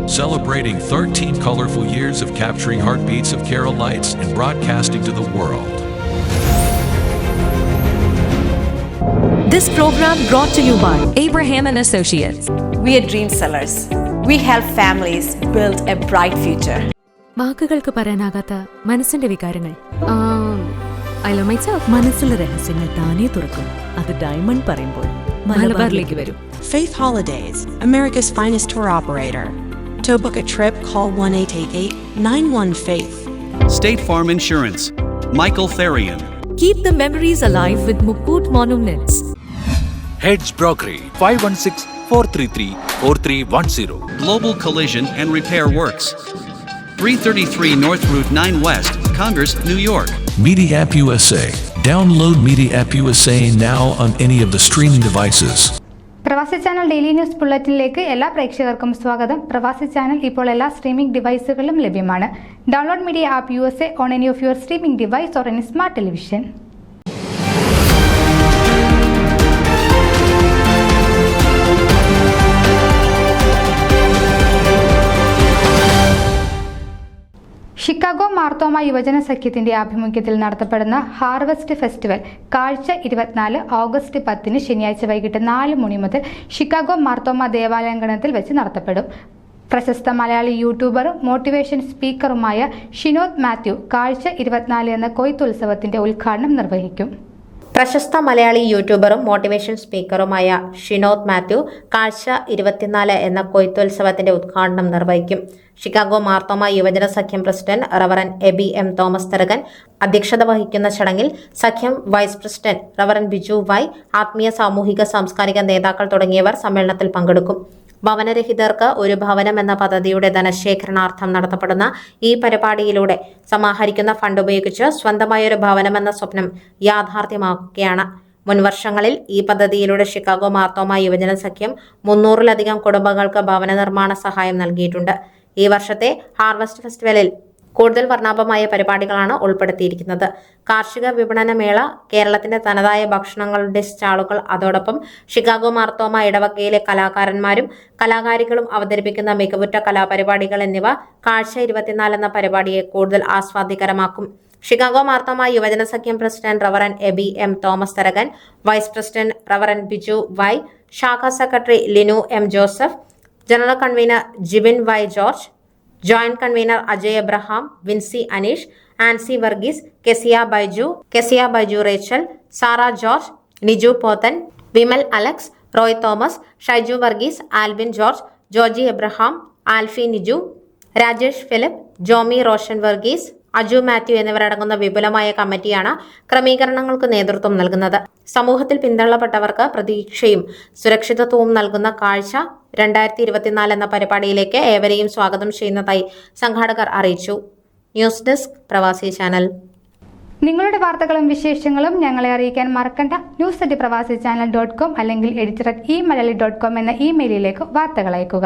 celebrating 13 colorful years of capturing heartbeats of Kerala lights and broadcasting to the world. This program brought to you by Abraham and Associates. We are dream sellers. We help families build a bright future. വാക്കുകൾക്ക് പറയാനാകാത്ത മനസ്സിന്റെ വികാരങ്ങൾ. I love myself. മനസ്സിലെ രഹസ്യങ്ങൾ താനേ തുറക്കും. അത് diamond പറയുമ്പോൾ മലബാറിലേക്ക് വരും. Faith Holidays, America's finest tour operator. To book a trip, call 1-888-91-FAITH. State Farm Insurance, Michael Therian. Keep the memories alive with Mukut Monuments. Heads Brokery 516-433-4310. Global Collision and Repair Works, 333 North Route 9 West, Congress, New York. Media App USA. Download Media App USA now on any of the streaming devices. പ്രവാസി channel daily news ബുള്ളറ്റിനിലേക്ക് എല്ലാ പ്രേക്ഷകർക്കും സ്വാഗതം. പ്രവാസി channel ഇപ്പോൾ എല്ലാ streaming ഡിവൈസുകളിലും ലഭ്യമാണ്. Download media app USA on any of your streaming device or any smart television. Chicago Marthoma യുവജന സഖ്യത്തിന്റെ ആഭിമുഖ്യത്തിൽ നടത്തപ്പെടുന്ന ഹാർവസ്റ്റ് ഫെസ്റ്റിവൽ കാഴ്ച 24 ഓഗസ്റ്റ് 10 ശനിയാഴ്ച വൈകിട്ട് 4 മണി മുതൽ ഷിക്കാഗോ മാർത്തോമ ദേവാലയാങ്കണത്തിൽ വെച്ച് നടത്തപ്പെടും. പ്രശസ്ത മലയാളി യൂട്യൂബറും മോട്ടിവേഷൻ സ്പീക്കറുമായ ഷിനോദ് മാത്യു കാഴ്ച 24 എന്ന കൊയ്ത്തുത്സവത്തിന്റെ ഉദ്ഘാടനം നിർവഹിക്കും. പ്രശസ്ത മലയാളി യൂട്യൂബറും മോട്ടിവേഷൻ സ്പീക്കറുമായ ഷിനോദ് മാത്യു കാഴ്ച 24 എന്ന കൊയ്ത്തുത്സവത്തിന്റെ ഉദ്ഘാടനം നിർവഹിക്കും. Chicago Marthoma Yuvajana Sakhyam president reverend Aby M Thomas Therakan അധ്യക്ഷത വഹിക്കുന്ന ചടങ്ങിൽ Sakhyam vice president reverend Biju Y, ആത്മീയ സാമൂഹിക സാംസ്കാരിക നേതാക്കൾ തുടങ്ങിയവർ സമ്മേളനത്തിൽ പങ്കെടുക്കും. ഭവനരഹിതർക്ക് ഒരു ഭവനം എന്ന പദ്ധതിയുടെ ധനശേഖരണാർത്ഥം നടത്തപ്പെടുന്ന ഈ പരിപാടിയിലൂടെ സമാഹരിക്കുന്ന ഫണ്ട് ഉപയോഗിച്ച് സ്വന്തമായൊരു ഭവനമെന്ന സ്വപ്നം യാഥാർത്ഥ്യമാക്കുകയാണ്. മുൻവർഷങ്ങളിൽ ഈ പദ്ധതിയിലൂടെ ഷിക്കാഗോ മാർത്തോമ യുവജന സഖ്യം 300-ലധികം കുടുംബങ്ങൾക്ക് ഭവന നിർമ്മാണ സഹായം നൽകിയിട്ടുണ്ട്. ഈ വർഷത്തെ ഹാർവസ്റ്റ് ഫെസ്റ്റിവലിൽ കൂടുതൽ വർണ്ണാഭമായ പരിപാടികളാണ് ഉൾപ്പെടുത്തിയിരിക്കുന്നത്. കാർഷിക വിപണന മേള, കേരളത്തിന്റെ തനതായ ഭക്ഷണങ്ങളുടെ സ്റ്റാളുകൾ, അതോടൊപ്പം ഷിക്കാഗോ മാർത്തോമ ഇടവകയിലെ കലാകാരന്മാരും കലാകാരികളും അവതരിപ്പിക്കുന്ന മികവുറ്റ കലാപരിപാടികൾ എന്നിവ കാഴ്ച 24 എന്ന പരിപാടിയെ കൂടുതൽ ആസ്വാദ്യകരമാക്കും. Chicago Marthoma Yuvajana Sakhyam president reverend Aby M Thomas Therakan, vice president reverend Biju Y, ശാഖാ secretary Linu M Joseph, general convener Jibin Y George, joint convener Ajay Abraham, Vincy Aneesh, Ancy Varghese, Kezia Baiju Rachel, Sara George, Niju Pothan, Vimal Alex, Roy Thomas, Shaiju Varghese, Alvin George, Georgie Abraham, Alfy Niju, Rajesh Philip, Jomy Roshan Varghese, Aju Mathew എന്നിവരടങ്ങുന്ന വിപുലമായ കമ്മിറ്റിയാണ് ക്രമീകരണങ്ങൾക്ക് നേതൃത്വം നൽകുന്നത്. സമൂഹത്തിൽ പിന്തള്ളപ്പെട്ടവർക്ക് പ്രതീക്ഷയും സുരക്ഷിതത്വവും നൽകുന്ന കാഴ്ച 2024 എന്ന പരിപാടിയിലേക്ക് ഏവരെയും സ്വാഗതം ചെയ്യുന്നതായി സംഘാടകർ അറിയിച്ചു. ന്യൂസ് ഡെസ്ക് പ്രവാസി ചാനൽ. നിങ്ങളുടെ വാർത്തകളും വിശേഷങ്ങളും ഞങ്ങളെ അറിയിക്കാൻ മറക്കണ്ട. news@pravasichannel.com അല്ലെങ്കിൽ editor@eMalayali.com എന്ന ഇമെയിലിലേക്ക് വാർത്തകൾ അയക്കുക.